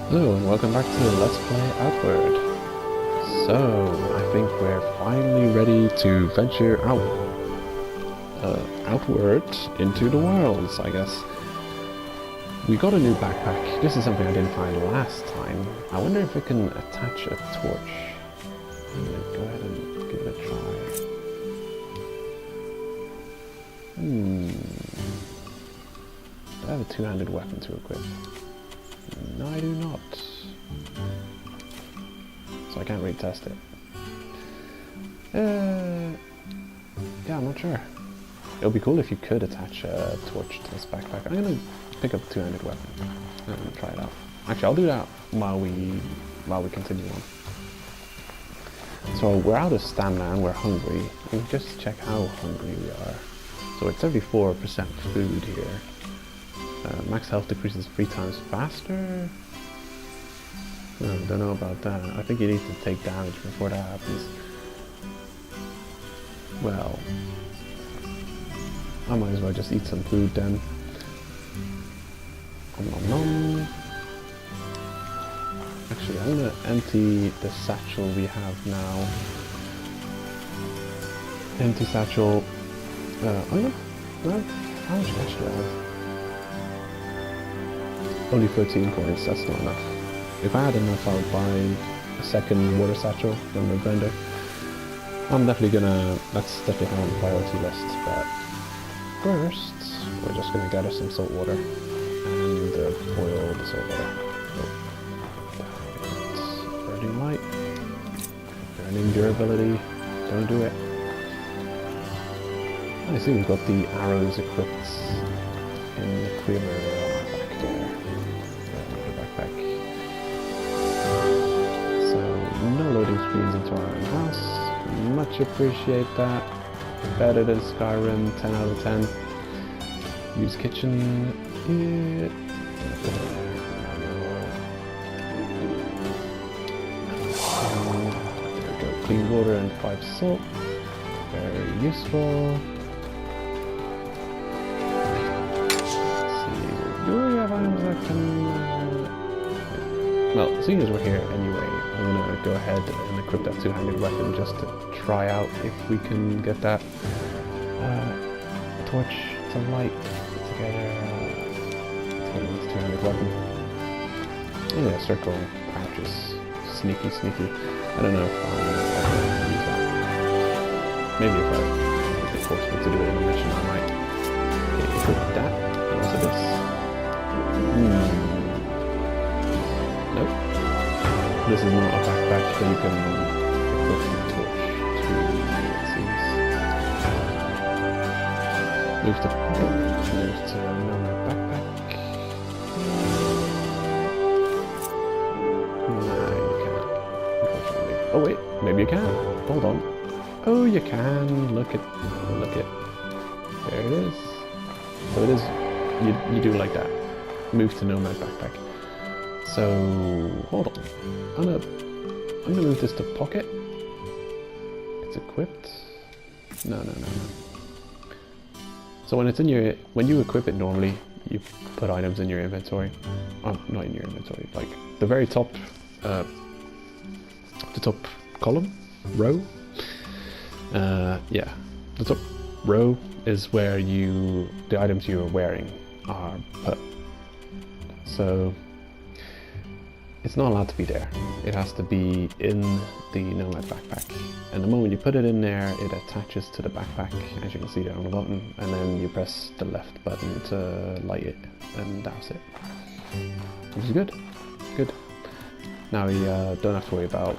Hello and welcome back to Let's Play Outward. So, I think we're finally ready to venture outward into the worlds, I guess. We got a new backpack. This is something I didn't find last time. I wonder if we can attach a torch. I'm gonna go ahead and give it a try. Do I have a two-handed weapon to equip? No, I do not. So I can't really test it. Yeah, I'm not sure. It would be cool if you could attach a torch to this backpack. I'm gonna pick up a two-handed weapon and try it out. Actually, I'll do that while we continue on. So we're out of stamina and we're hungry. We can just check how hungry we are. So it's 74% food here. Max health decreases 3 times faster. Don't know about that. I think you need to take damage before that happens. Well, I might as well just eat some food then. Nom nom nom. Actually, I'm gonna empty the satchel we have now. Empty satchel. Oh yeah. No, how much cash do I have? Only 13 coins. That's not enough. If I had enough, I would buy a second water satchel from the vendor. I'm definitely gonna. That's definitely on the priority list. But first, we're just gonna gather some salt water and boil the salt water. Oh. Burning light, burning durability. Don't do it. I see we've got the arrows equipped in the quiver back there. Backpack. So no loading screens into our own house. Much appreciate that. Better than Skyrim, 10 out of 10. Use kitchen. Yeah. There we go. Clean water and 5 salt. Very useful. Do we have items that can... Well, seeing as we're here anyway, I'm gonna go ahead and equip that two-handed weapon just to try out if we can get that torch to light together. This two-handed weapon. Oh yeah, circle pouches. Sneaky, sneaky. I don't know if I'm ever use that. Maybe if they force me to do it in a mission, I might. Okay, equip that. And also this. Nope. This is not a backpack that you can equip the torch to, it seems. Move to another backpack. No, you can't, unfortunately. Oh wait, maybe you can. Hold on. Oh, you can. Look at. There it is. So it is. You do like that. Move to Nomad backpack. So hold on. I'm gonna move this to pocket. It's equipped. No. So when you equip it normally, you put items in your inventory. Oh, not in your inventory. Like the very top, the top column, row. Yeah, the top row is where the items you're wearing are put. So it's not allowed to be there. It has to be in the Nomad backpack. And the moment you put it in there, it attaches to the backpack, as you can see there on the bottom, and then you press the left button to light it and douse it. Which is good. Good. Now we don't have to worry about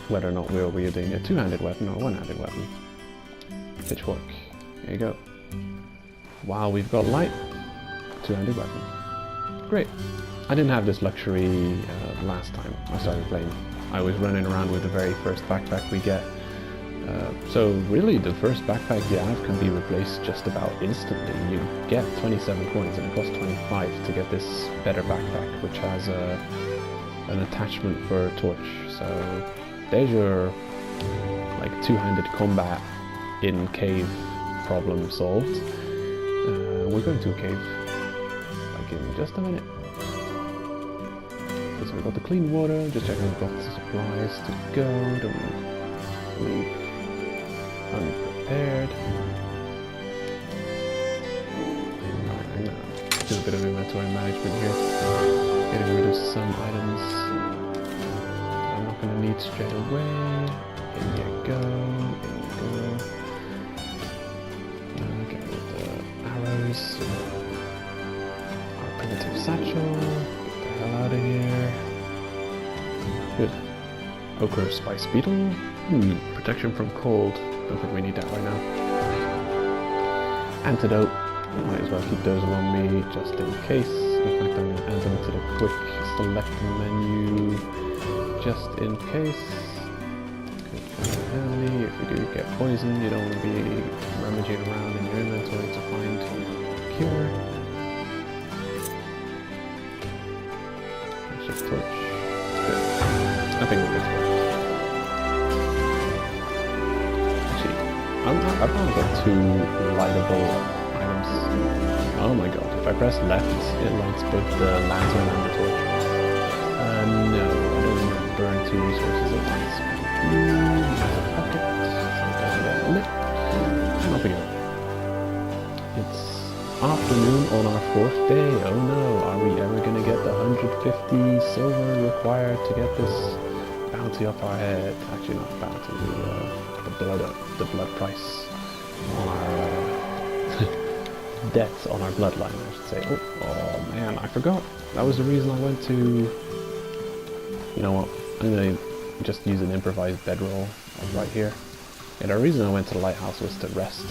whether or not we're wielding a two-handed weapon or a one-handed weapon. Pitchfork. There you go. While we've got light, two-handed weapon. Great. I didn't have this luxury last time I started playing. I was running around with the very first backpack we get. So really the first backpack you have can be replaced just about instantly. You get 27 coins and it costs 25 to get this better backpack, which has an attachment for a torch. So there's your like two-handed combat in cave problem solved. We're going to a cave like in just a minute. This so we've got the clean water, just checking we've got the supplies to go, don't leave unprepared. I'm gonna do a bit of inventory management here, getting rid of some items I'm not gonna need straight away. In you go, in you go. Get rid of the arrows. Our primitive satchel. Get the hell out of here. Good. Ochre spice beetle. Protection from cold. Don't think we need that right now. Antidote. Might as well keep those on me just in case. In fact, I'm going to add them to the quick select menu just in case. Handy. If you do get poisoned, you don't want to be rummaging around in your inventory to find cure. Let's just torch. Good. I think we're good to go. Actually, I've not got two lightable items. Oh my god, if I press left, it lights both the lantern and the torch. No, I don't want to burn two resources at once. Nothing else. It's afternoon on our 4th day. Oh no, are we ever going to get the 150 silver required to get this bounty off our head? Actually, not bounty, the blood price on our debt on our bloodline, I should say. Oh man, I forgot. That was the reason I went to. You know what? I'm going to just use an improvised bedroll right here. Yeah, the reason I went to the lighthouse was to rest,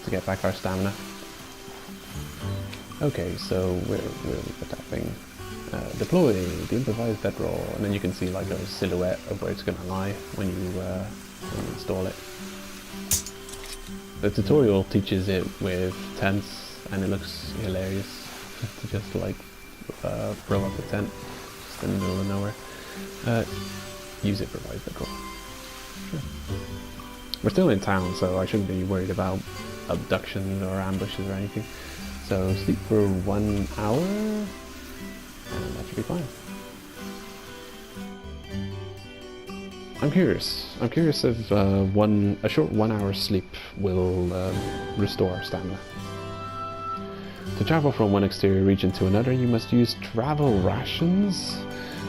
to get back our stamina. Okay, so we're tapping deploy the improvised bedroll, and then you can see like a silhouette of where it's going to lie when you install it. The tutorial teaches it with tents, and it looks hilarious to just like throw up a tent just in the middle of nowhere. Use it improvised bedroll. Sure. We're still in town, so I shouldn't be worried about abductions or ambushes or anything. So sleep for 1 hour, and that should be fine. I'm curious if a short 1 hour sleep will restore stamina. To travel from one exterior region to another, you must use travel rations.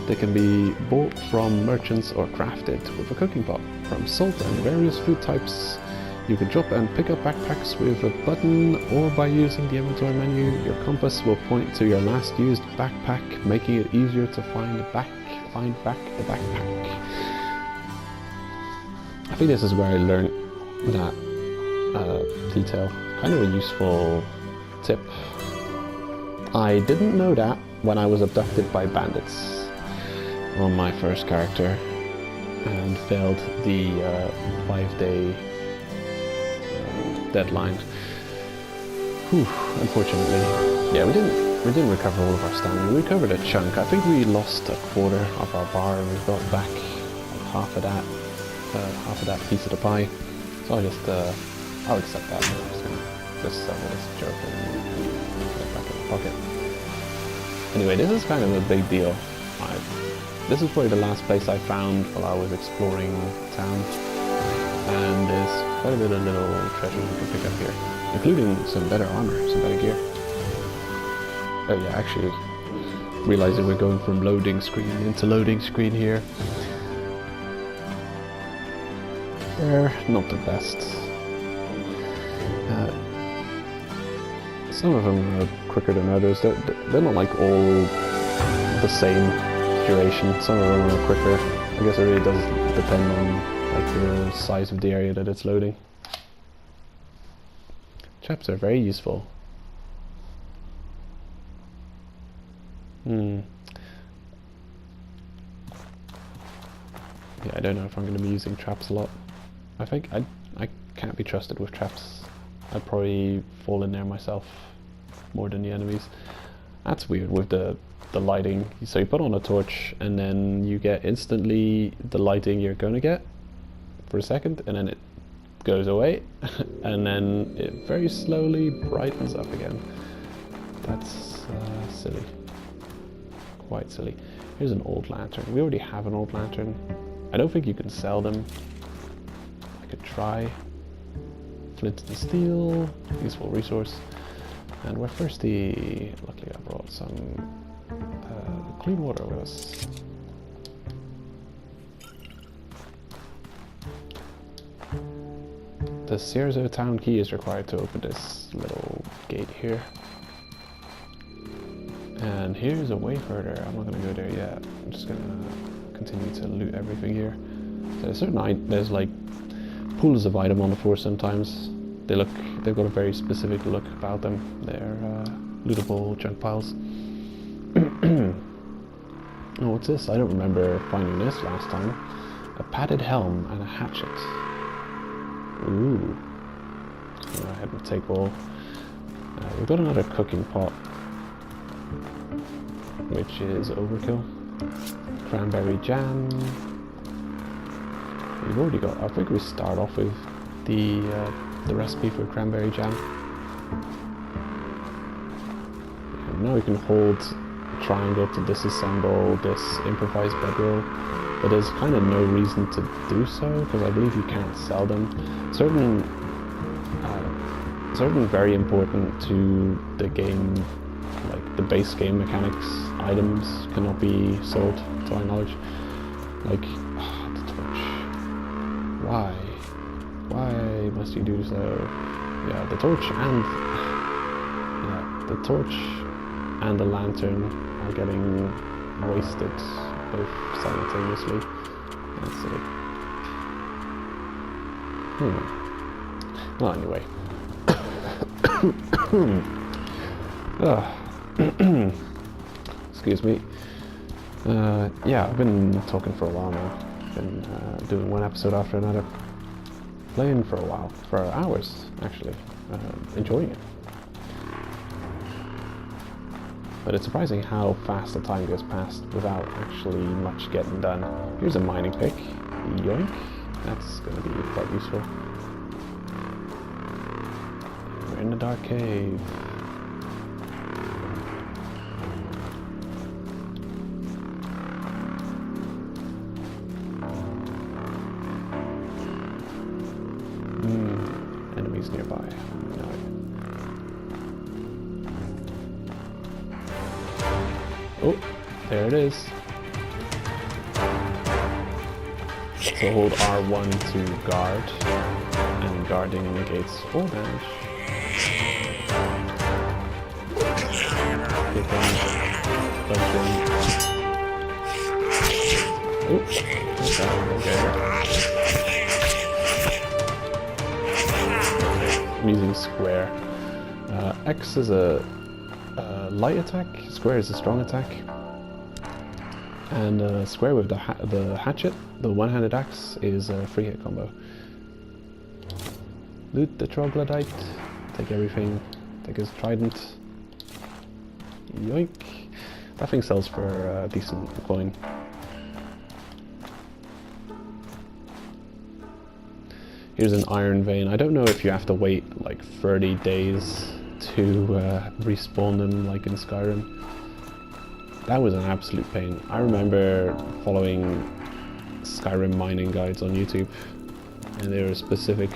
They can be bought from merchants or crafted with a cooking pot. From salt and various food types, you can drop and pick up backpacks with a button, or by using the inventory menu, your compass will point to your last used backpack, making it easier to find back the backpack. I think this is where I learned that detail. Kind of a useful tip. I didn't know that when I was abducted by bandits on my first character and failed the 5-day deadline. Whew, unfortunately. Yeah, we didn't recover all of our stamina. We recovered a chunk. I think we lost a quarter of our bar and we got back like half of that piece of the pie. So I'll accept that. I'm just gonna settle this joke and put it back in the pocket. Anyway, this is kind of a big deal. This is probably the last place I found while I was exploring town, and there's quite a bit of little treasures you can pick up here, including some better armor, some better gear. Oh yeah, actually, realizing we're going from loading screen into loading screen here. They're not the best. Some of them are quicker than others. They're not like all the same duration. Some of them are quicker. I guess it really does depend on like the size of the area that it's loading. Traps are very useful. Yeah, I don't know if I'm going to be using traps a lot. I think I can't be trusted with traps. I'd probably fall in there myself more than the enemies. That's weird with the lighting. So you put on a torch and then you get instantly the lighting you're gonna get for a second, and then it goes away and then it very slowly brightens up again. That's silly. quite silly. Here's an old lantern. We already have an old lantern. I don't think you can sell them. I could try. Flint and steel, useful resource. And we're thirsty. Luckily I brought some clean water with us. The Cierzo town key is required to open this little gate here. And here's a way further. I'm not gonna go there yet. I'm just gonna continue to loot everything here. So there's like pools of item on the floor sometimes. They've got a very specific look about them. They're lootable junk piles. Oh, what's this? I don't remember finding this last time. A padded helm and a hatchet. Ooh. Go ahead and take all. We've got another cooking pot, which is overkill. Cranberry jam. We've already got. I think we start off with the recipe for cranberry jam. And now we can hold triangle to disassemble this improvised bedroll, but there's kind of no reason to do so because I believe you can't sell them. Certain very important to the game, like the base game mechanics, items cannot be sold to my knowledge. Like the torch. Why must you do so? Yeah, the torch and the lantern are getting wasted both simultaneously. That's it. Well, anyway. Excuse me. Yeah, I've been talking for a while now. Been doing one episode after another. Playing for a while, for hours actually, enjoying it. But it's surprising how fast the time goes past without actually much getting done. Here's a mining pick. Yoink. That's going to be quite useful. We're in the dark cave. Enemies nearby. No. Oh, there it is. So hold R1 to guard, and guarding negates fall damage. Hit them, bump them. Oh, that's that one, okay. I'm using square. X is a light attack, square is a strong attack. And square with the hatchet, the one-handed axe, is a free hit combo. Loot the troglodyte, take everything, take his trident. Yoink. That thing sells for a decent coin. Here's an iron vein. I don't know if you have to wait like 30 days to respawn them like in Skyrim. That was an absolute pain. I remember following Skyrim mining guides on YouTube, and there were specific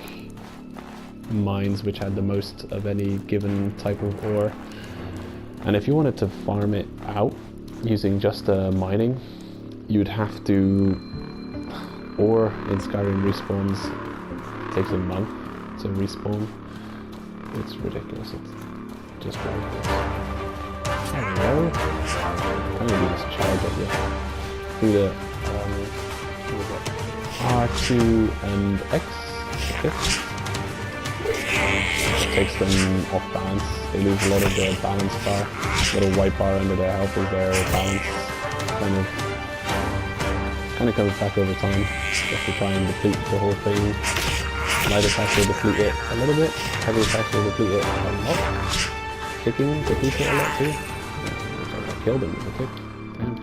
mines which had the most of any given type of ore. And if you wanted to farm it out using just mining, you'd have to... Ore in Skyrim respawns. It takes a month to respawn. It's ridiculous. It's just ridiculous. Hello. I'm gonna do this charge up here. Do the R2 and X. Takes them off balance. They lose a lot of their balance bar. Little white bar under their health is their balance. Kind of comes back over time. You have to try and deplete the whole thing. Light attacks will deplete it a little bit. Heavy attacks will deplete it a lot. Kicking depletes it a lot too. I killed him with a kick. Damn.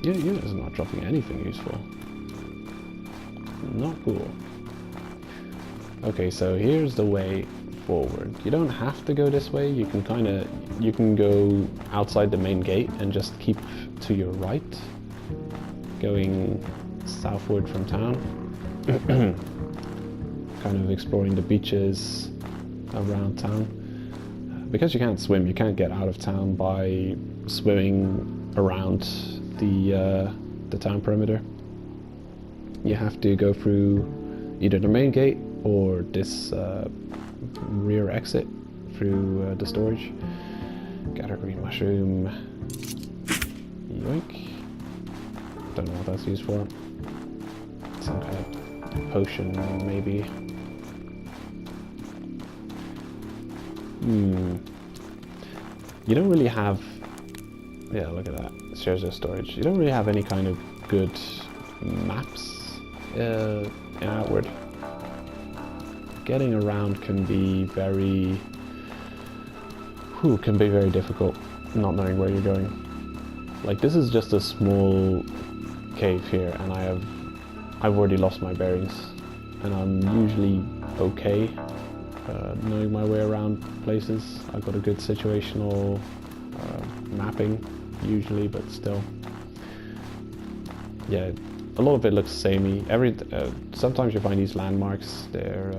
You guys are not dropping anything useful. Not cool. Okay, so here's the way forward. You don't have to go this way. You can go outside the main gate and just keep to your right, going southward from town. Kind of exploring the beaches around town. Because you can't swim, you can't get out of town by swimming around the town perimeter. You have to go through either the main gate or this rear exit through the storage. Gather green mushroom. Yoink. Don't know what that's used for. Some kind of potion, maybe. You don't really have... Yeah, look at that. Scherzo storage. You don't really have any kind of good maps in Outward. Getting around can be very... can be very difficult, not knowing where you're going. Like, this is just a small cave here, and I've already lost my bearings. And I'm usually okay knowing my way around places. I've got a good situational mapping, usually, but still. Yeah, a lot of it looks samey. Sometimes you find these landmarks. They're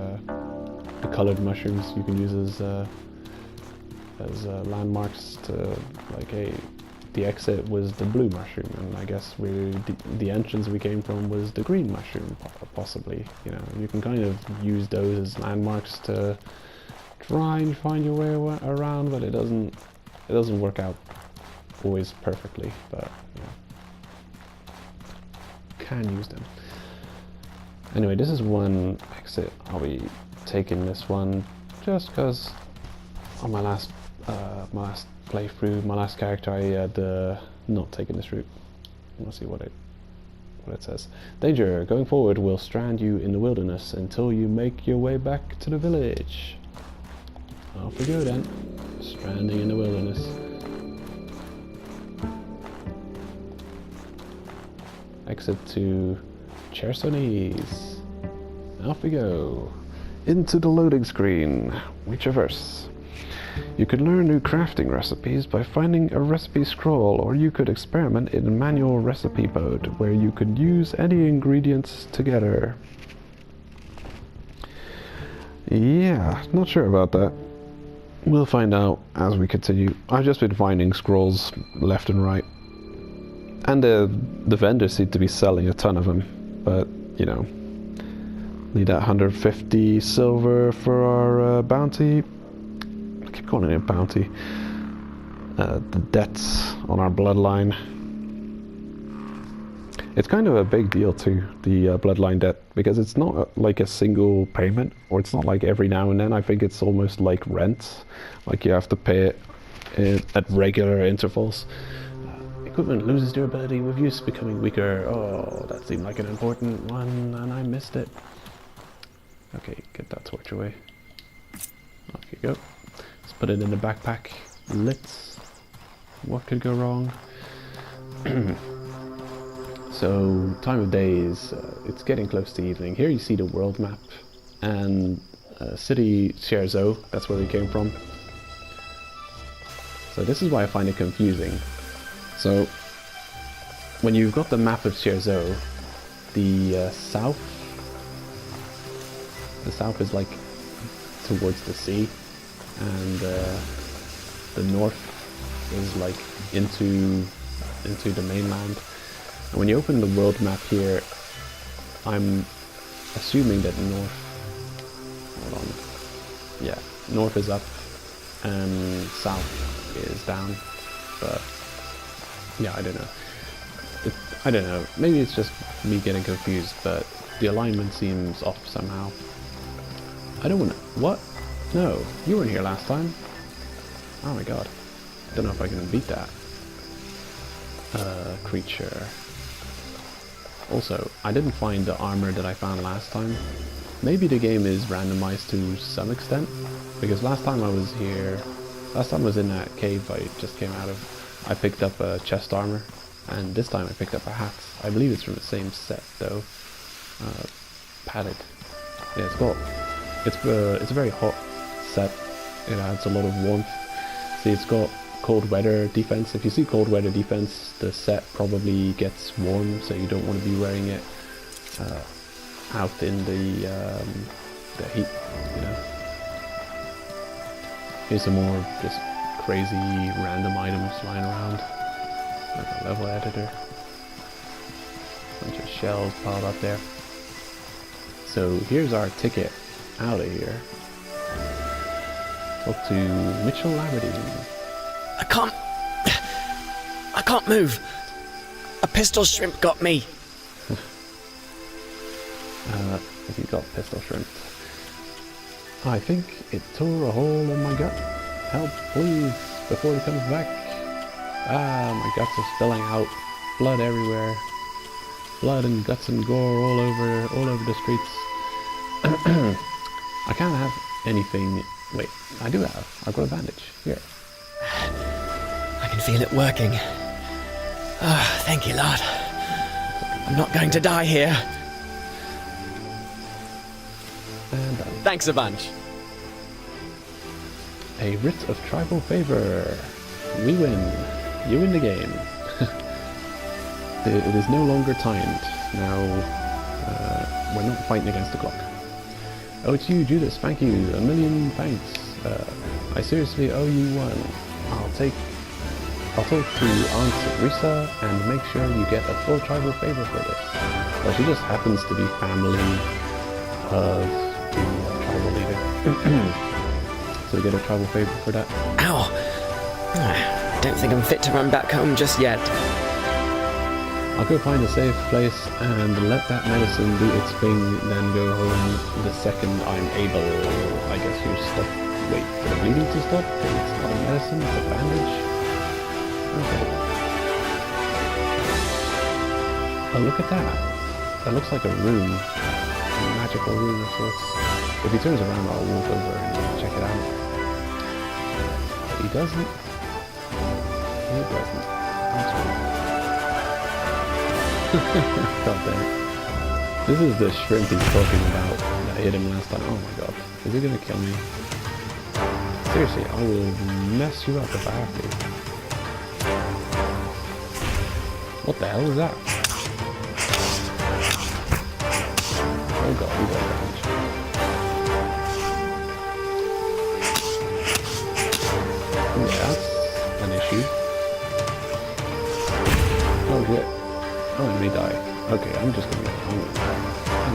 the colored mushrooms you can use as landmarks to, like, hey, the exit was the blue mushroom, and I guess the entrance we came from was the green mushroom, possibly. You know, you can kind of use those as landmarks to try and find your way around, but it doesn't work out always perfectly. But you know, can use them. Anyway, this is one exit. I'll be taking this one just because on my last playthrough, my last character, I had not taken this route. Let's see what it says. Danger, going forward will strand you in the wilderness until you make your way back to the village. Off we go then. Stranding in the wilderness. Exit to Chersonese. Off we go. Into the loading screen. We traverse. You could learn new crafting recipes by finding a recipe scroll, or you could experiment in manual recipe mode, where you could use any ingredients together. Yeah, not sure about that. We'll find out as we continue. I've just been finding scrolls left and right. And the vendors seem to be selling a ton of them, but, you know, need that 150 silver for our bounty. Keep calling it bounty. The debts on our bloodline. It's kind of a big deal too, the bloodline debt, because it's not like a single payment, or it's not like every now and then. I think it's almost like rent, like you have to pay it at regular intervals. Equipment loses durability with use becoming weaker. Oh, that seemed like an important one, and I missed it. Okay, get that torch away. Off you go. Let's put it in the backpack. Lit. What could go wrong? So, time of day is, it's getting close to evening. Here you see the world map, and city Scherzo, that's where we came from. So this is why I find it confusing. So, when you've got the map of Scherzo, the south is like towards the sea, and the north is like into the mainland. And when you open the world map here, I'm assuming that north, hold on, yeah, north is up and south is down, but yeah, I don't know, maybe it's just me getting confused, but the alignment seems off somehow. I don't wanna, what? No, you weren't here last time. Oh my god, I don't know if I can beat that. Creature. Also, I didn't find the armor that I found last time. Maybe the game is randomized to some extent, because last time I was in that cave I just came out of, I picked up a chest armor, and this time I picked up a hat. I believe it's from the same set though. Padded. Yeah, it's a very hot set. It adds a lot of warmth. See, it's got cold weather defense. If you see cold weather defense, the set probably gets warm, so you don't want to be wearing it out in the heat, you know. Here's some more just crazy random items lying around, like a level editor. Bunch of shells piled up there. So here's our ticket out of here. Talk to Mitchell Labradine. I can't move. A pistol shrimp got me. If you got pistol shrimp. I think it tore a hole in my gut. Help, please, before it comes back. Ah, my guts are spilling out. Blood everywhere. Blood and guts and gore all over the streets. I can't have anything. Wait, I do have. I've got a bandage. Here. I can feel it working. Oh, thank you, Lord. I'm not going to die here. And done. Thanks a bunch. A writ of tribal favor. We win. You win the game. It is no longer timed. Now, we're not fighting against the clock. Oh, it's you, Judas. Thank you. A million thanks. I seriously owe you one. I'll talk to Aunt Risa and make sure you get a full tribal favor for this. Well, she just happens to be family of the tribal leader. So we get a tribal favor for that. Ow. Don't think I'm fit to run back home just yet. I'll go find a safe place and let that medicine do its thing, then go home the second I'm able. I guess you're stuck. Wait, for the bleeding to stop? It's not a medicine, it's a bandage? Okay. Oh, look at that. That looks like a rune. A magical rune of sorts. If he turns around, I'll walk over and check it out. But he doesn't. He doesn't. That's weird. God damn it. This is the shrimp he's talking about that hit him last time. Oh my god. Is he gonna kill me? Seriously, I will mess you up if I have to. What the hell is that? Oh god, he got damage. Yeah, that's an issue. Oh shit. Oh, he may die. Okay, I'm gonna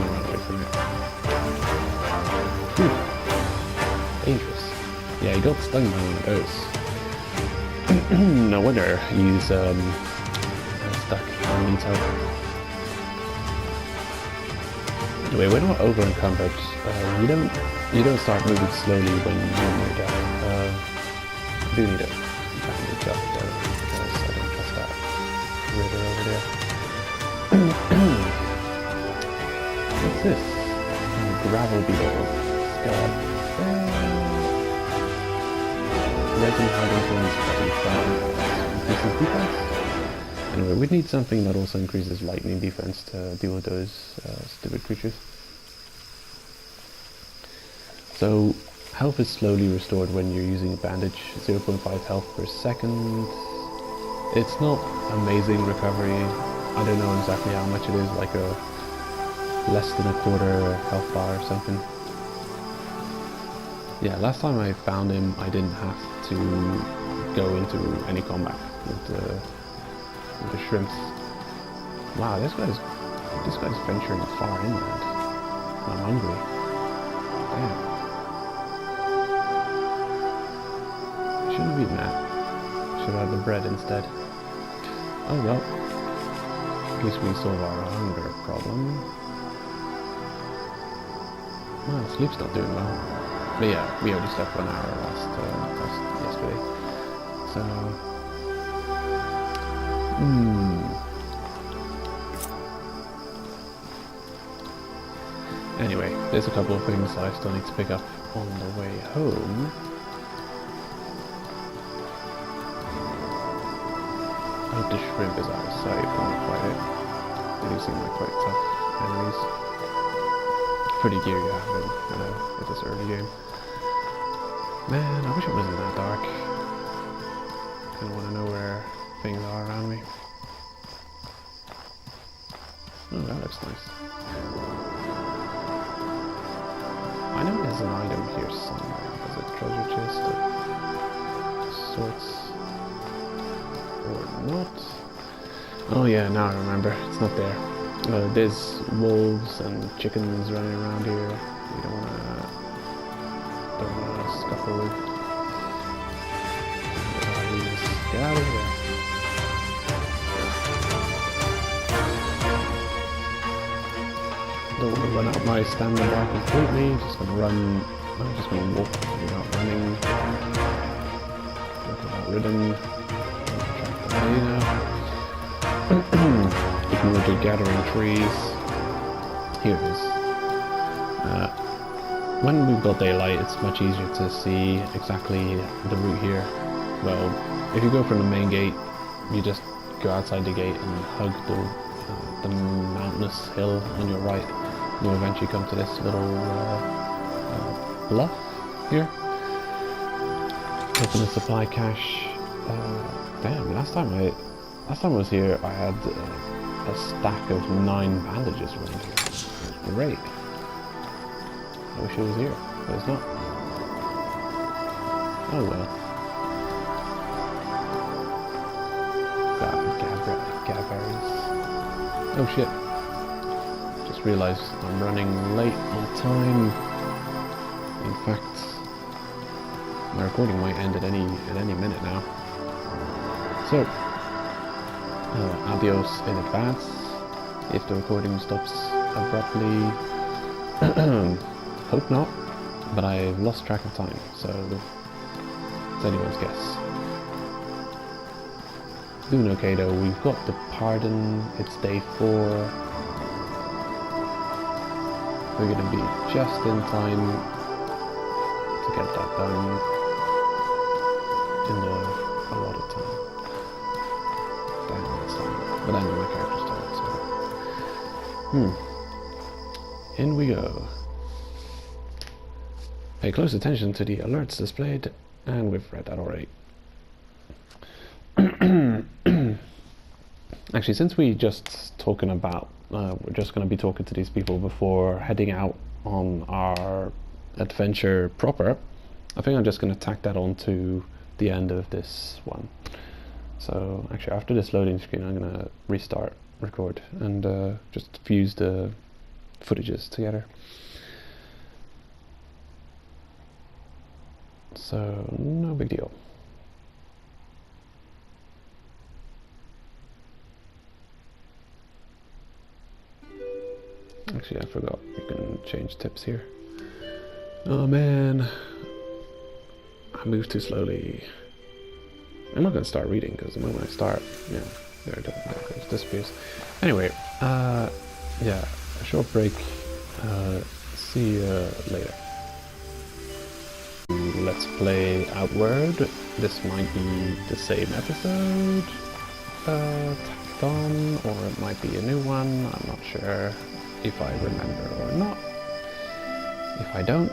run away from it. Whew. Dangerous. Yeah, he got stung by one of those. No wonder he's stuck and needs help. Anyway, we're not over encumbered. You don't start moving slowly when you're near death. I do need a bandage up though, because I don't trust that river over there. What's this? Gravel beetle. Scarab. Resin hiding increases defense. Anyway, we need something that also increases lightning defense to deal with those stupid creatures. So, health is slowly restored when you're using a bandage. 0.5 health per second. It's not amazing recovery. I don't know exactly how much it is, like a less than a quarter health bar or something. Yeah, last time I found him, I didn't have to go into any combat with the shrimps. Wow, this guy's venturing far inland. I'm hungry. Damn. Shouldn't have eaten that. Should have had the bread instead. Oh well. At least we solve our hunger problem. Well, sleep's not doing well. But yeah, we only slept 1 hour yesterday. So... Anyway, there's a couple of things I still need to pick up on the way home. Oh, the shrimp is out of sight when we fight it. They do seem like quite tough enemies. Pretty gear you have in this early game. Man, I wish it wasn't that dark. Kinda wanna know where things are around me. Oh, that looks nice. I know there's an item here somewhere. There's a treasure chest of sorts. Or not. Oh yeah, now I remember. It's not there. There's wolves and chickens running around here. We don't wanna scuffle with. Get out of here. Don't want to run out my stamina bar completely. Just gonna run. I'm just gonna walk without running. Walk without ridden. Attract the hyena. Ignore the gathering trees. Here it is. When we've got daylight, it's much easier to see exactly the route here. Well, if you go from the main gate, you just go outside the gate and hug the mountainous hill on your right. You'll eventually come to this little bluff here. Open the supply cache. Damn, last time I was here, I had a stack of 9 bandages around here. It was great. I wish it was here, but it's not. Oh well. Gabberries. Oh shit. Just realized I'm running late on time. In fact, my recording might end at any minute now. So, adios in advance if the recording stops abruptly. Hope not, but I've lost track of time, so it's anyone's guess. Doing okay though, we've got the pardon, it's day 4. We're gonna be just in time to get that done in a lot of time. Damn, that's time. But I know my character's tired, so... In we go. Pay close attention to the alerts displayed, and we've read that already. Actually, since we just talking about, we're just going to be talking to these people before heading out on our adventure proper, I think I'm just going to tack that on to the end of this one. So actually, after this loading screen, I'm going to restart record and just fuse the footages together. So no big deal. Actually, I forgot you can change tips here. Oh man, I moved too slowly. I'm not gonna start reading because the moment I start, yeah, there it goes, disappears. Anyway, yeah, a short break. See you later. Let's play Outward. This might be the same episode tacked on, or it might be a new one. I'm not sure if I remember or not. If I don't,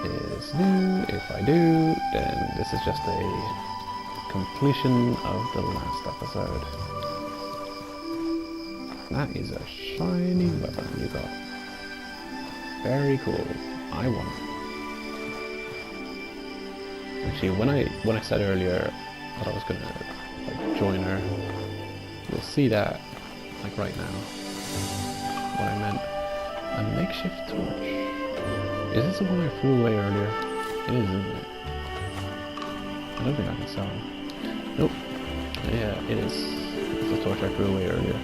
it is new. If I do, then this is just a completion of the last episode. That is a shiny weapon you got. Very cool. I won. Actually, when I said earlier that I was gonna like join her, you'll see that like right now. What I meant, a makeshift torch. Is this the one I threw away earlier? It is, isn't it? I don't think I can sell them. Nope. Yeah, it is. It's the torch I threw away earlier.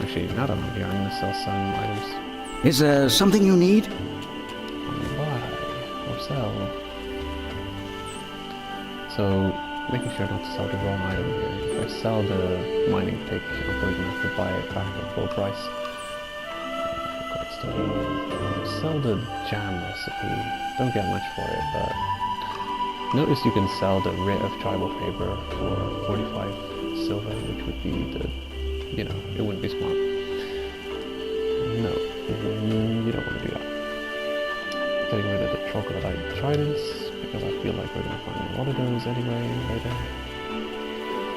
Actually, now that I'm here, I'm gonna sell some items. Is there something you need? Buy or sell. So, making sure not to sell the wrong item here. If I sell the mining pick, I'm probably gonna have to buy it back at full price. Sell the jam recipe. Don't get much for it, but notice you can sell the writ of tribal paper for 45 silver, which would be the, you know, it wouldn't be smart. No, you don't want to do that. Getting rid of the troglodyte tridents. because I feel like we're going to find a lot of those anyway later.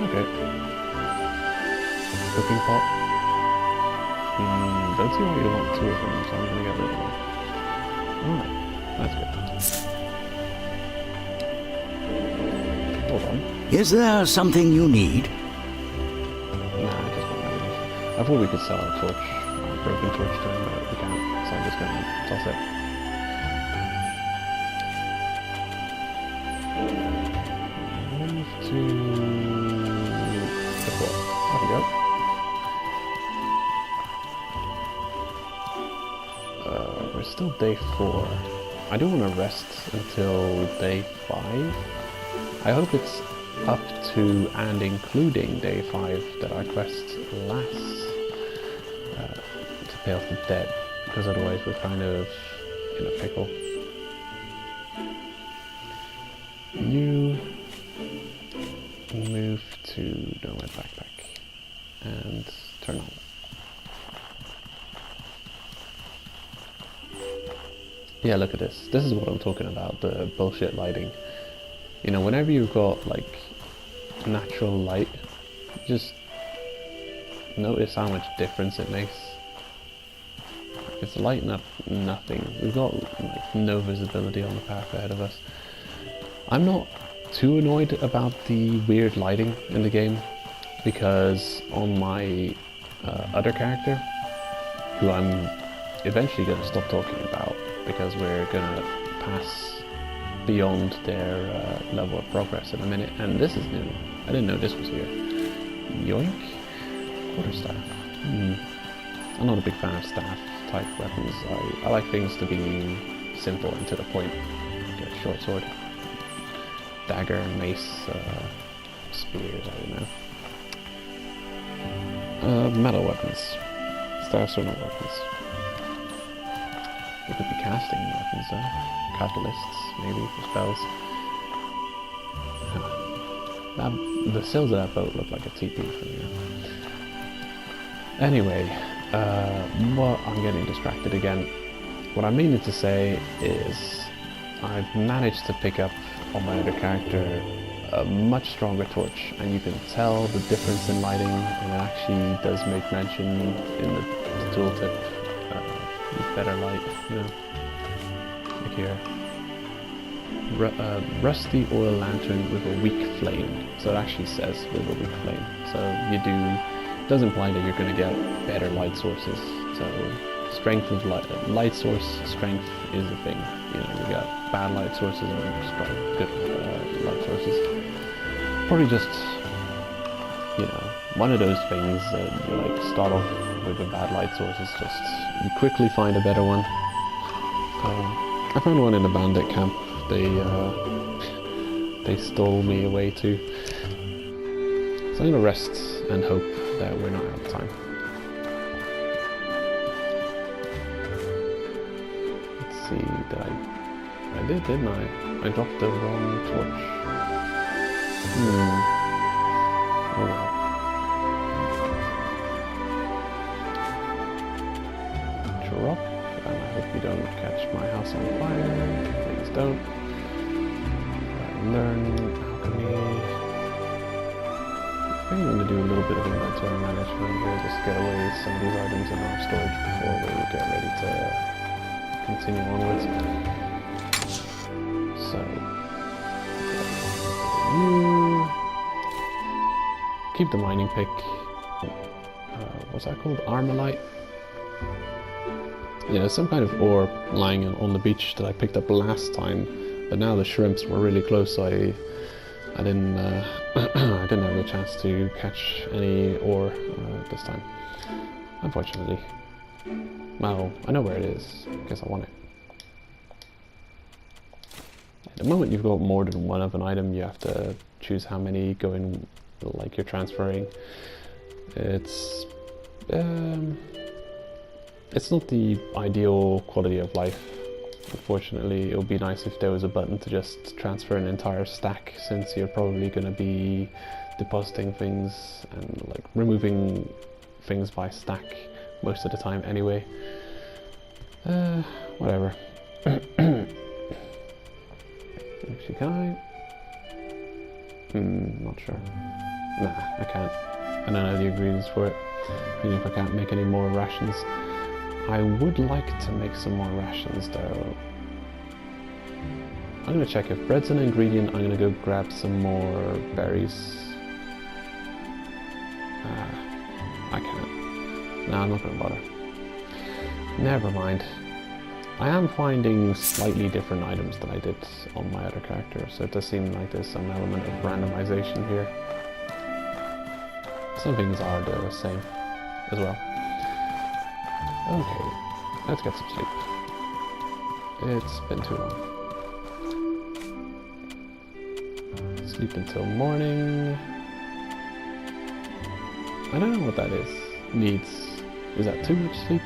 Okay. Cooking pot. Don't see why you'd want two of them, so I'm going to get rid of them. Alright, that's good. Hold on. Is there something you need? Nah, I just want that. I thought we could sell our torch, our broken torch to him, but we can't, so I'm just going to toss it. Move to the port. There we go. We're still day 4. I do want to rest until day 5. I hope it's up to and including day 5 that our quest lasts to pay off the debt, because otherwise we're kind of in a pickle. You move to Nomad Backpack and turn on. Yeah, look at this. This is what I'm talking about, the bullshit lighting. You know, whenever you've got like natural light, just notice how much difference it makes. It's lighting up nothing. We've got like no visibility on the path ahead of us. I'm not too annoyed about the weird lighting in the game, because on my other character, who I'm eventually going to stop talking about because we're going to pass beyond their level of progress in a minute, and this is new. I didn't know this was here. Yoink. Quarterstaff. I'm not a big fan of staff type weapons. I like things to be simple and to the point. Like a short sword, dagger, mace, spears, I don't know. Metal weapons. Staffs are not weapons. We could be casting weapons though. Catalysts, maybe, for spells. The sails of that boat look like a TP from here. Anyway, I'm getting distracted again. What I'm meaning to say is I've managed to pick up on my other character a much stronger torch, and you can tell the difference in lighting, and it actually does make mention in the tooltip. Better light, you know, like here. Rusty oil lantern with a weak flame. So it actually says with a weak flame. So it does imply that you're going to get better light sources. So strength of light source strength is a thing. You know, you got bad light sources and strong, good light sources. Probably just, you know, one of those things that you like start off with a bad light source is just you quickly find a better one. I found one in a bandit camp. They stole me away to. So I'm gonna rest and hope that we're not out of time. Let's see, I did, didn't I? I dropped the wrong torch. Oh well. Drop, and I hope you don't catch my house on fire. Please don't. Learn alchemy. I'm going to do a little bit of inventory management here, just get away some of these items in our storage before we get ready to continue onwards. So, you keep the mining pick. What's that called? Armalite? Yeah, some kind of ore lying on the beach that I picked up last time, but now the shrimps were really close, so I didn't I didn't have the chance to catch any ore this time, unfortunately. Well, I know where it is. Guess I want it. The moment you've got more than one of an item, you have to choose how many go in, like you're transferring. It's not the ideal quality of life. Unfortunately, it would be nice if there was a button to just transfer an entire stack, since you're probably going to be depositing things and like removing things by stack most of the time anyway. Actually, can I? Not sure. Nah, I can't. I don't know the ingredients for it. Even if I can't make any more rations. I would like to make some more rations though. I'm gonna check if bread's an ingredient. I'm gonna go grab some more berries. I can't. No, I'm not gonna bother. Never mind. I am finding slightly different items than I did on my other character, so it does seem like there's some element of randomization here. Some things are the same as well. Okay, let's get some sleep. It's been too long. Sleep until morning. I don't know what that is. Needs. Is that too much sleep?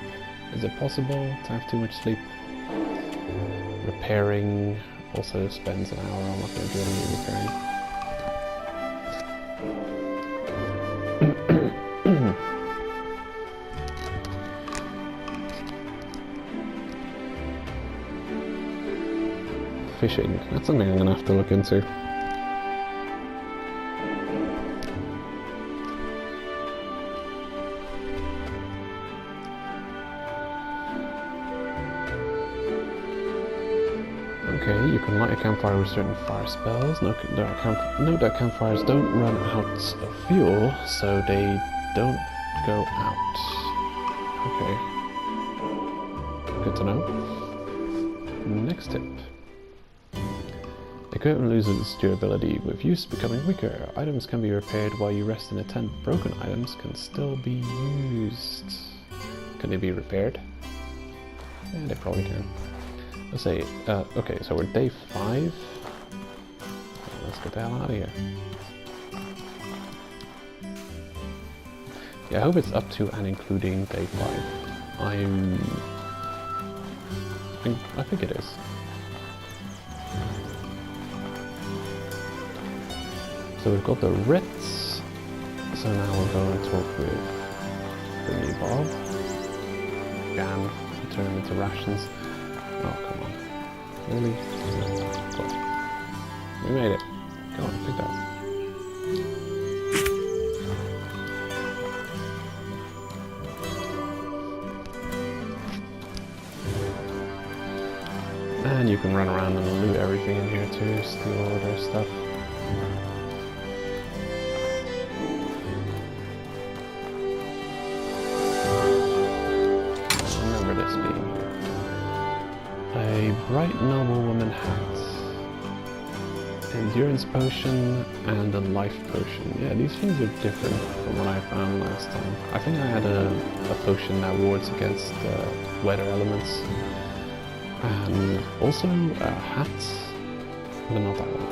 Is it possible to have too much sleep? Repairing also spends an hour. I'm not going to do any repairing. Fishing. That's something I'm going to have to look into. Okay, you can light a campfire with certain fire spells. Note that campfires don't run out of fuel, so they don't go out. Okay. Good to know. Next tip. Equipment loses its durability with use becoming weaker. Items can be repaired while you rest in a tent. Broken items can still be used. Can they be repaired? Yeah, they probably can. Let's say, okay, so we're day 5. Let's get the hell out of here. Yeah, I hope it's up to and including day 5. I think it is. So we've got the Ritz. So now we'll go and talk with Thingy Bob. Again, turn them into rations. Oh, come on. Really? Cool. We made it. Come on, pick that up. And you can run around and loot everything in here too, steal all their stuff. Bright noblewoman hat, endurance potion, and a life potion. Yeah, these things are different from what I found last time. I think I had a potion that wards against weather elements, and also a hat, but not that one.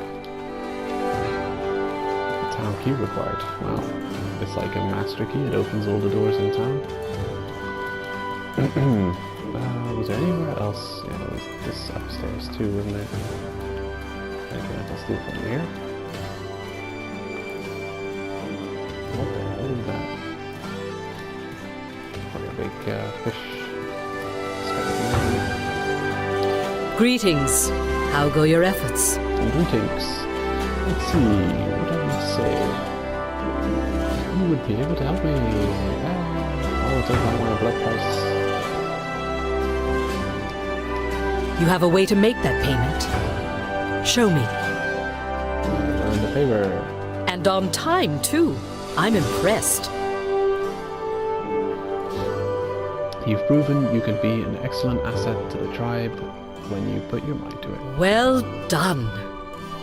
Town key required. Wow, it's like a master key. It opens all the doors in town. Was there anywhere else? Yeah, there was this upstairs too, wasn't it? Okay, let's do it from here. What the hell is that? Probably a big fish. Greetings. How go your efforts? Greetings. Let's see, what did you say? Who would be able to help me? Oh, don't have my blood price. You have a way to make that payment. Show me. Earn the favor. And on time, too. I'm impressed. You've proven you can be an excellent asset to the tribe when you put your mind to it. Well done.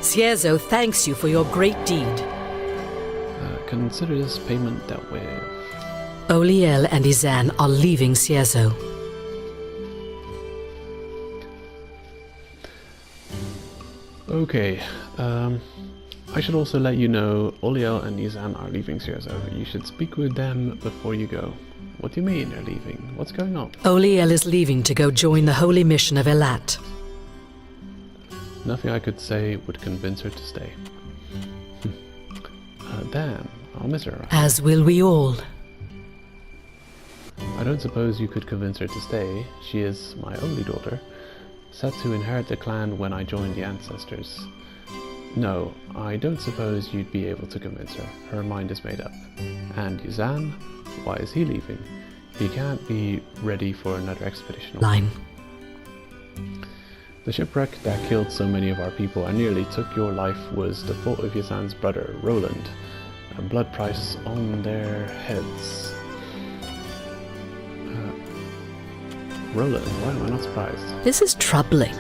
Ciezo thanks you for your great deed. Consider this payment dealt with. Oliel and Izan are leaving Ciezo. Okay, I should also let you know Oliel and Izan are leaving Ciezo. You should speak with them before you go. What do you mean they're leaving? What's going on? Oliel is leaving to go join the holy mission of Elat. Nothing I could say would convince her to stay. Damn, I'll miss her. As will we all. I don't suppose you could convince her to stay. She is my only daughter. Set to inherit the clan when I joined the Ancestors. No, I don't suppose you'd be able to convince her. Her mind is made up. And Yuzan? Why is he leaving? He can't be ready for another expedition. Line. The shipwreck that killed so many of our people and nearly took your life was the fault of Yuzan's brother, Roland. A blood price on their heads. Roland, why am I not surprised? This is troubling.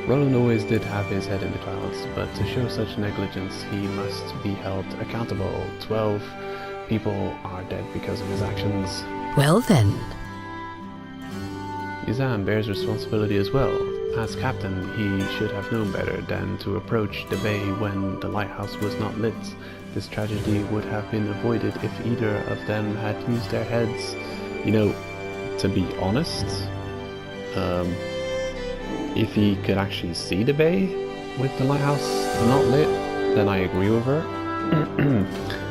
Roland always did have his head in the clouds, but to show such negligence he must be held accountable. 12 people are dead because of his actions. Well then, Yuzan bears responsibility as well. As captain, he should have known better than to approach the bay when the lighthouse was not lit. This tragedy would have been avoided if either of them had used their heads. You know, to be honest, if he could actually see the bay with the lighthouse not lit, then I agree with her.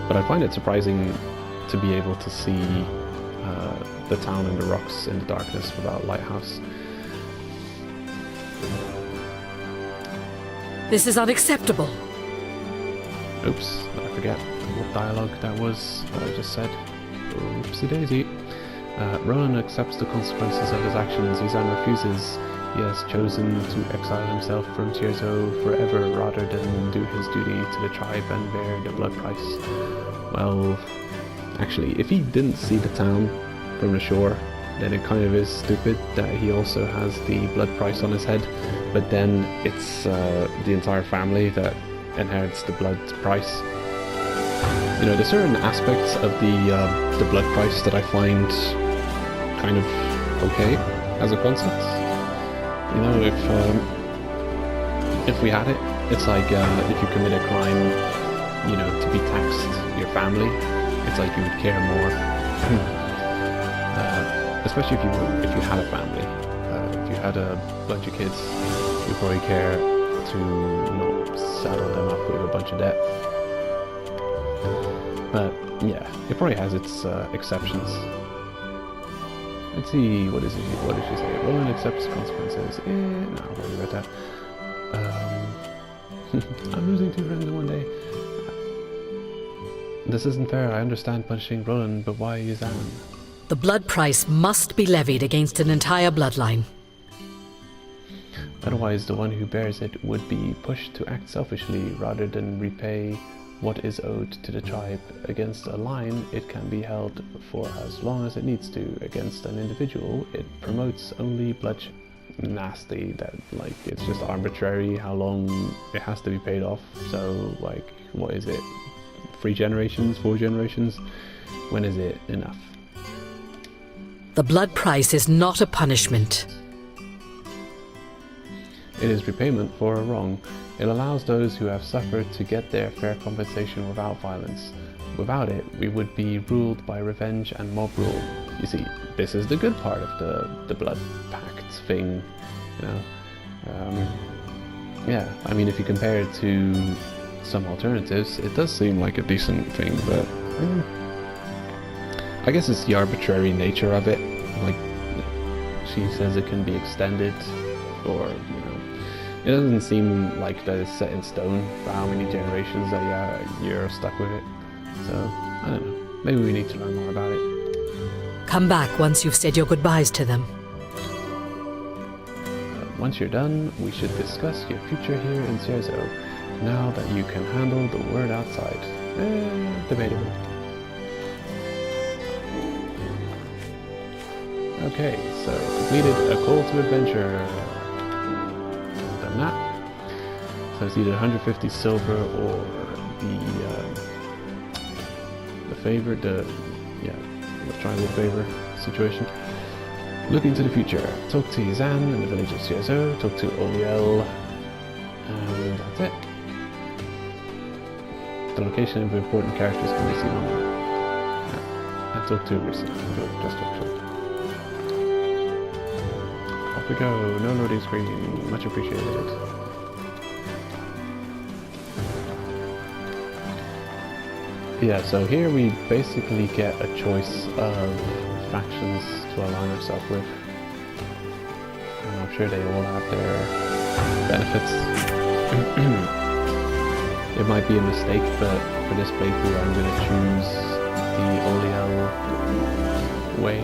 But I find it surprising to be able to see the town and the rocks in the darkness without lighthouse. this is unacceptable. Oops, I forget what dialogue that was that I just said. Oopsie daisy. Roland accepts the consequences of his actions. Yuzan refuses. He has chosen to exile himself from Cierzo forever rather than do his duty to the tribe and bear the blood price. Well, actually, if he didn't see the town from the shore, then it kind of is stupid that he also has the blood price on his head, but then it's the entire family that inherits the blood price. You know, there's certain aspects of the blood price that I find kind of okay as a concept. You know, if we had it, it's like if you commit a crime, you know, to be taxed your family, it's like you would care more. Especially if you had a family. If you had a bunch of kids, you'd probably care to not saddle them up with a bunch of debt. But yeah, it probably has its exceptions. Let's see, what did she say? Roland accepts consequences. No, I'll worry about that. I'm losing 2 friends in one day. This isn't fair. I understand punishing Roland, but why Yuzan? The blood price must be levied against an entire bloodline. Otherwise, the one who bears it would be pushed to act selfishly rather than repay what is owed to the tribe. Against a line, it can be held for as long as it needs to. Against an individual, it promotes only bloodshed. Nasty. That, like, it's just arbitrary how long it has to be paid off. So, like, what is it? 3 generations? 4 generations? When is it enough? The blood price is not a punishment. It is repayment for a wrong. It allows those who have suffered to get their fair compensation without violence. Without it, we would be ruled by revenge and mob rule. You see, this is the good part of the blood pact thing, you know. Yeah, I mean, if you compare it to some alternatives, it does seem like a decent thing, but I guess it's the arbitrary nature of it. Like, she says it can be extended, or, you know, it doesn't seem like that it's set in stone for how many generations that you're stuck with it. So, I don't know. Maybe we need to learn more about it. Come back once you've said your goodbyes to them. Once you're done, we should discuss your future here in Cierzo. Now that you can handle the word outside. Debatable. Okay, so completed a call to adventure. Done that. So it's either 150 silver or the favor, the triangle favor situation. Looking to the future. Talk to Yuzan in the village of Cierzo. Talk to Oliel. And that's it. The location of important characters can be seen on there. Yeah. And talk to Risa. Just talk to her. Off we go. No loading screen. Much appreciated. Yeah, so here we basically get a choice of factions to align ourselves with. And I've sure they all have their benefits. It might be a mistake, but for this playthrough I'm going to choose the Olio way.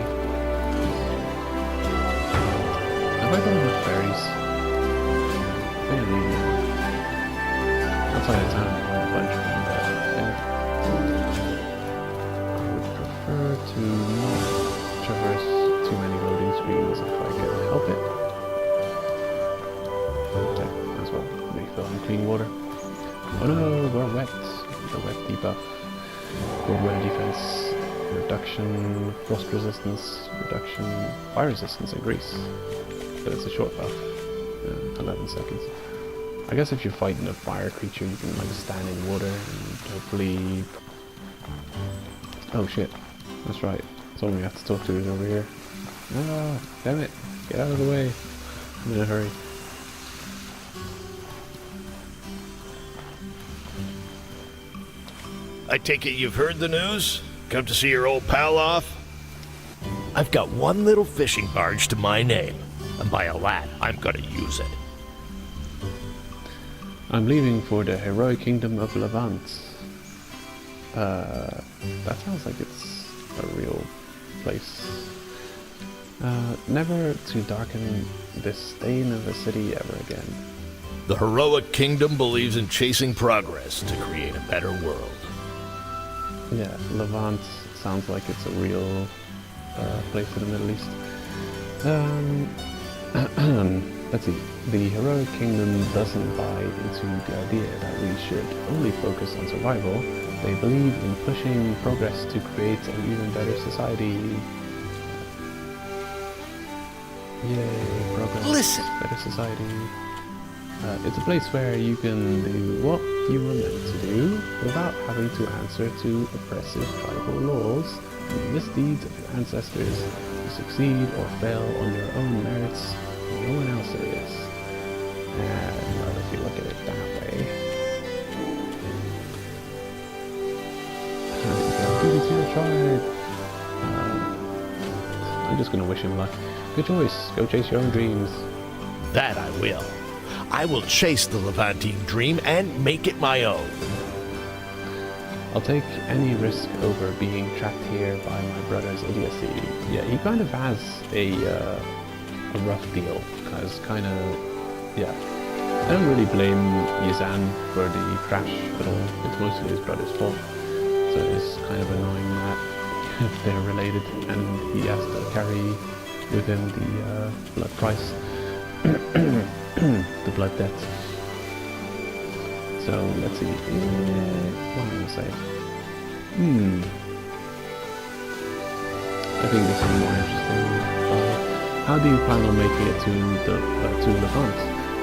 Have I got enough berries? I think I need more. Outside of town, I have a bunch of them, but I would prefer to not traverse too many loading screens if I can help it. Okay, as well. Refill and clean water. Oh no, we're wet. The wet debuff. Cold weather defense. Reduction. Frost resistance. Reduction. Fire resistance and grease. But it's a short buff. 11 seconds. I guess if you're fighting a fire creature, you can like stand in water and hopefully... Oh shit. That's right. Someone we have to talk to is over here. Ah, damn it. Get out of the way. I'm in a hurry. I take it you've heard the news? Come to see your old pal off? I've got one little fishing barge to my name, and by a lad, I'm gonna use it. I'm leaving for the heroic kingdom of Levant. That sounds like it's a real place. Never to darken the stain of a city ever again. The heroic kingdom believes in chasing progress to create a better world. Yeah, Levant sounds like it's a real place in the Middle East. Let's see. The heroic kingdom doesn't buy into the idea that we should only focus on survival. They believe in pushing progress to create an even better society. Yay, progress. Listen. Better society. It's a place where you can do what you were meant to do without having to answer to oppressive tribal laws and misdeeds of your ancestors. You succeed or fail on your own merits. No one else is. Well, if you look at it that way. Duty to your tribe. I'm just gonna wish him luck. Good choice. Go chase your own dreams. That I will. I will chase the Levantine dream and make it my own. I'll take any risk over being trapped here by my brother's idiocy. Yeah, he kind of has a rough deal, because yeah. I don't really blame Yazan for the crash at all. It's mostly his brother's fault. So it's kind of annoying that they're related and he has to carry with him the blood price. The blood debt. So let's see. What am I going to say? I think this is more interesting. How do you plan on making it to Levant?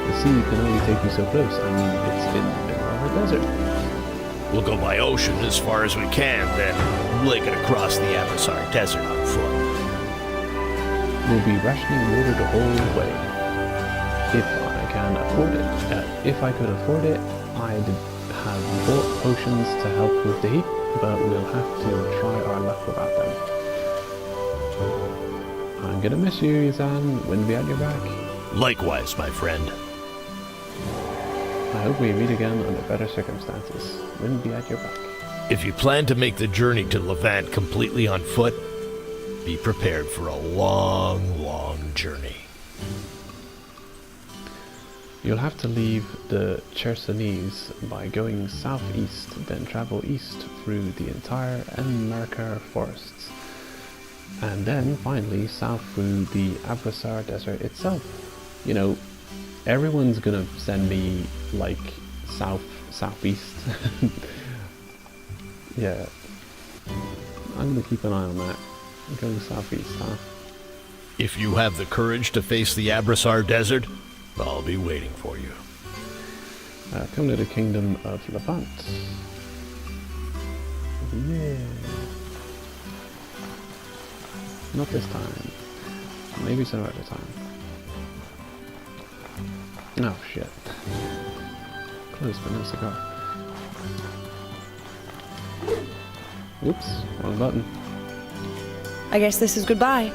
The sea can only take you so close. I mean, it's in the middle of a desert. We'll go by ocean as far as we can, then lake it across the Abyssar Desert on foot. We'll be rationing water the whole way. If I can afford it. If I could afford it, I'd have bought potions to help with the heat, but we'll have to try our luck without them. I'm gonna miss you, Yazan. Wind be at your back. Likewise, my friend. I hope we meet again under better circumstances. Wind be at your back. If you plan to make the journey to Levant completely on foot, be prepared for a long, long journey. You'll have to leave the Chersonese by going southeast, then travel east through the entire Enmerkar forests, and then finally south through the Abyssar Desert itself. You know, everyone's gonna send me like southeast. Yeah, I'm gonna keep an eye on that. Go southeast, huh? If you have the courage to face the Abyssar Desert, I'll be waiting for you. Come to the kingdom of Levant. Yeah. Not this time. Maybe some other time. Oh shit. Close but no cigar. Whoops, wrong button. I guess this is goodbye.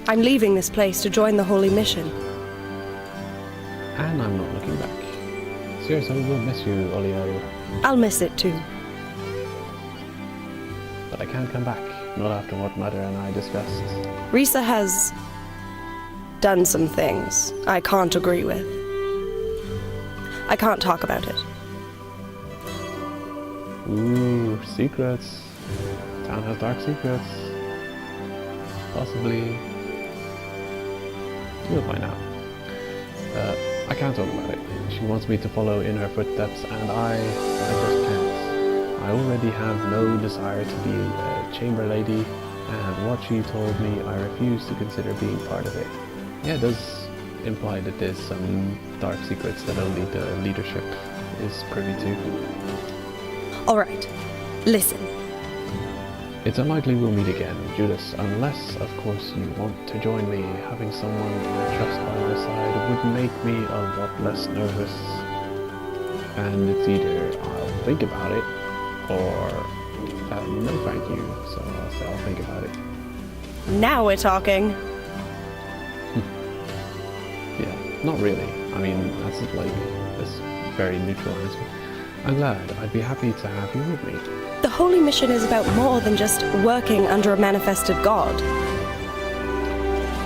I'm leaving this place to join the Holy Mission. And I'm not looking back. Seriously, we'll miss you, Olio. I'll miss it too. But I can't come back. Not after what Mother and I discussed. Risa has done some things I can't agree with. I can't talk about it. Ooh, secrets. Town has dark secrets. Possibly. We'll find out. I can't talk about it. She wants me to follow in her footsteps, and I just can't. I already have no desire to be a chamber lady, and what she told me, I refuse to consider being part of it. Yeah, it does imply that there's some dark secrets that only the leadership is privy to. Alright, listen. It's unlikely we'll meet again, Judas, unless, of course, you want to join me. Having someone I trust by my side would make me a lot less nervous. And it's either I'll think about it, or no thank you, so I'll say I'll think about it. Now we're talking. Yeah, not really. I mean, that's like this very neutral answer. I'm glad. I'd be happy to have you with me. The Holy Mission is about more than just working under a manifested god.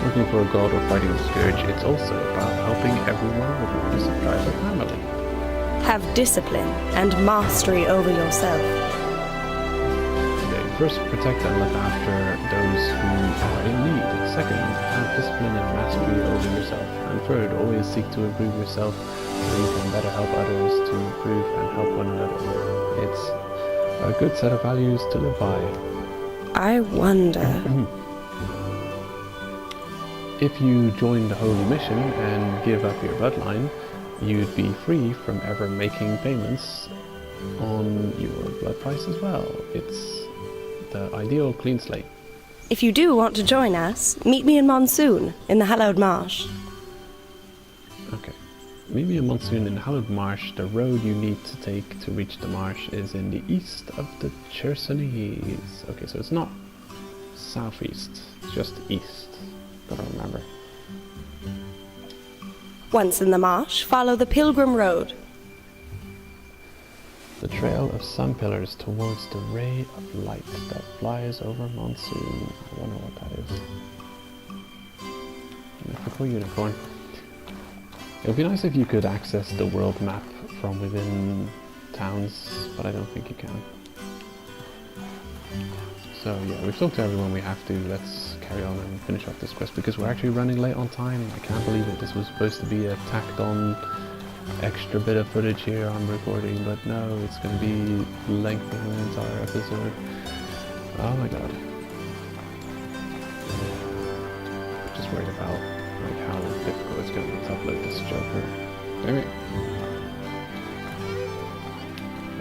Working for a god or fighting the scourge, it's also about helping everyone with whom to surprise our family. Have discipline and mastery over yourself. Okay, first, protect and look after those who are in need. Second, have discipline and mastery over yourself. And third, always seek to improve yourself so you can better help others to improve and help one another. It's a good set of values to live by. I wonder... If you join the Holy Mission and give up your bloodline, you'd be free from ever making payments on your blood price as well. It's the ideal clean slate. If you do want to join us, meet me in Monsoon, in the Hallowed Marsh. Okay. Meet me in Monsoon in Hallowed Marsh. The road you need to take to reach the marsh is in the east of the Chersonese. Okay, so it's not southeast, it's just east. Gotta remember. Once in the marsh, follow the Pilgrim Road. The trail of sun pillars towards the ray of light that flies over Monsoon. I wonder what that is. Mythical unicorn. It would be nice if you could access the world map from within towns, but I don't think you can. So yeah, we've talked to everyone we have to. Let's carry on and finish off this quest because we're actually running late on time. I can't believe it. This was supposed to be a tacked on extra bit of footage here I'm recording, but no, it's going to be lengthening the entire episode. Oh my god. Just worried about like how difficult it's going to be to upload this Joker. Damn it.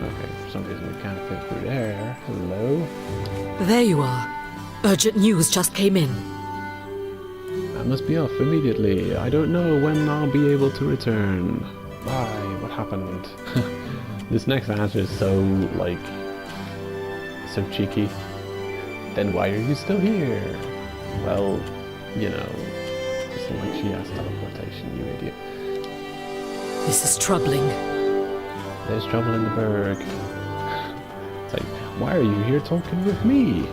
Okay, for some reason we can't fit through there. Hello? There you are. Urgent news just came in. I must be off immediately. I don't know when I'll be able to return. Why? What happened? This next answer is so, like, so cheeky. Then why are you still here? Well, you know, just like she has teleportation, you idiot. This is troubling. There's trouble in the burg. It's like, why are you here talking with me?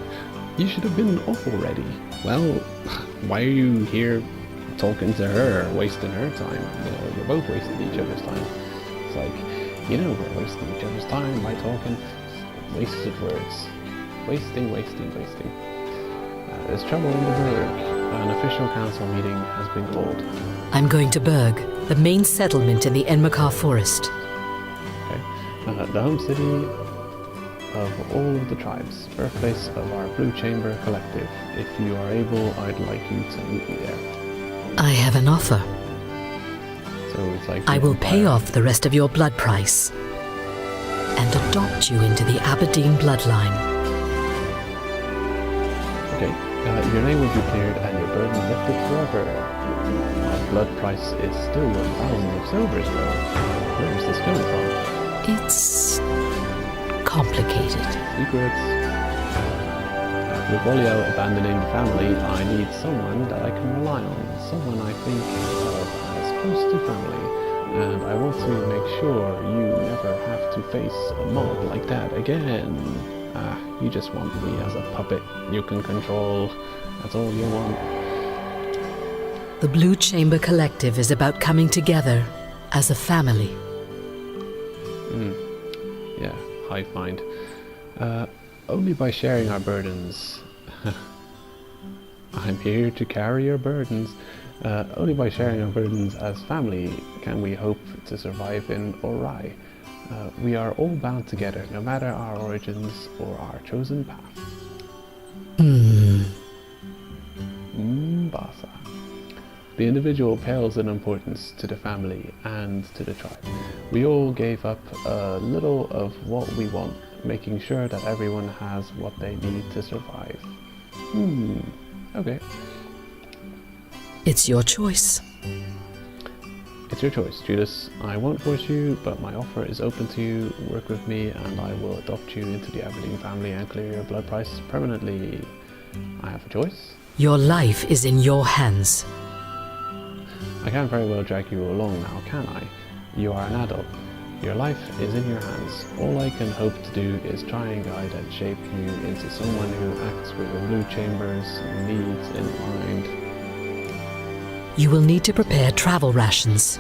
You should have been off already. Well, why are you here talking to her, wasting her time? You know, you're both wasting each other's time. It's like, you know, we're wasting each other's time by talking. Wasted words. Wasting. There's trouble in the burg. An official council meeting has been called. I'm going to Berg, the main settlement in the Enmakar forest. Okay. The home city of all of the tribes, birthplace of our Blue Chamber collective. If you are able, I'd like you to meet me there. I have an offer. So it's like I will pay off the rest of your blood price and adopt you into the Aberdeen bloodline. Okay. Your name will be cleared and your burden lifted forever. My blood price is still 1,000 of silvers though. Where is this coming from? It's complicated. Secrets. With Olio abandoning the family, I need someone that I can rely on. Someone I think of as close to family. and I want to make sure you never have to face a mob like that again. You just want me as a puppet you can control. That's all you want. The Blue Chamber Collective is about coming together as a family. Yeah, hive mind. Only by sharing our burdens. I'm here to carry your burdens. Only by sharing our burdens as family can we hope to survive in Orai. We are all bound together, no matter our origins or our chosen path. Basa. The individual pales in importance to the family and to the tribe. We all gave up a little of what we want, making sure that everyone has what they need to survive. Okay. It's your choice. It's your choice, Judas. I won't force you, but my offer is open to you. Work with me and I will adopt you into the Aberdeen family and clear your blood price permanently. I have a choice. Your life is in your hands. I can't very well drag you along now, can I? You are an adult. Your life is in your hands. All I can hope to do is try and guide and shape you into someone who acts with the Blue Chamber's needs in mind. You will need to prepare travel rations.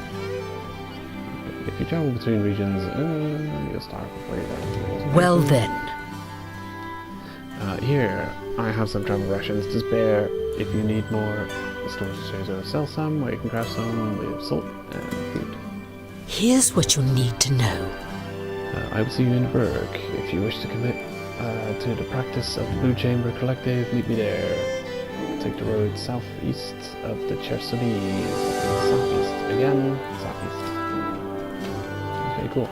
If you travel between regions, you'll starve before you learn. Well then. Here, I have some travel rations to spare. If you need more, the store shares will sell some, or you can grab some with salt and food. Here's what you'll need to know. I will see you in Berg. If you wish to commit to the practice of the Blue Chamber Collective, meet me there. Take the road southeast of the Chersonese. Southeast. Again, southeast. Okay, cool.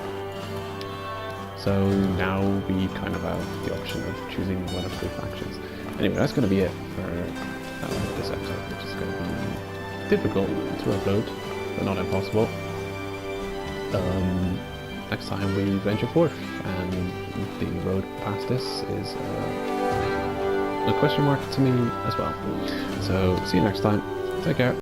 So now we kind of have the option of choosing one of three factions. Anyway, that's going to be it for this episode, which is going to be difficult to upload, but not impossible. Next time we venture forth, and the road past this is a question mark to me as well. So see you next time. Take care.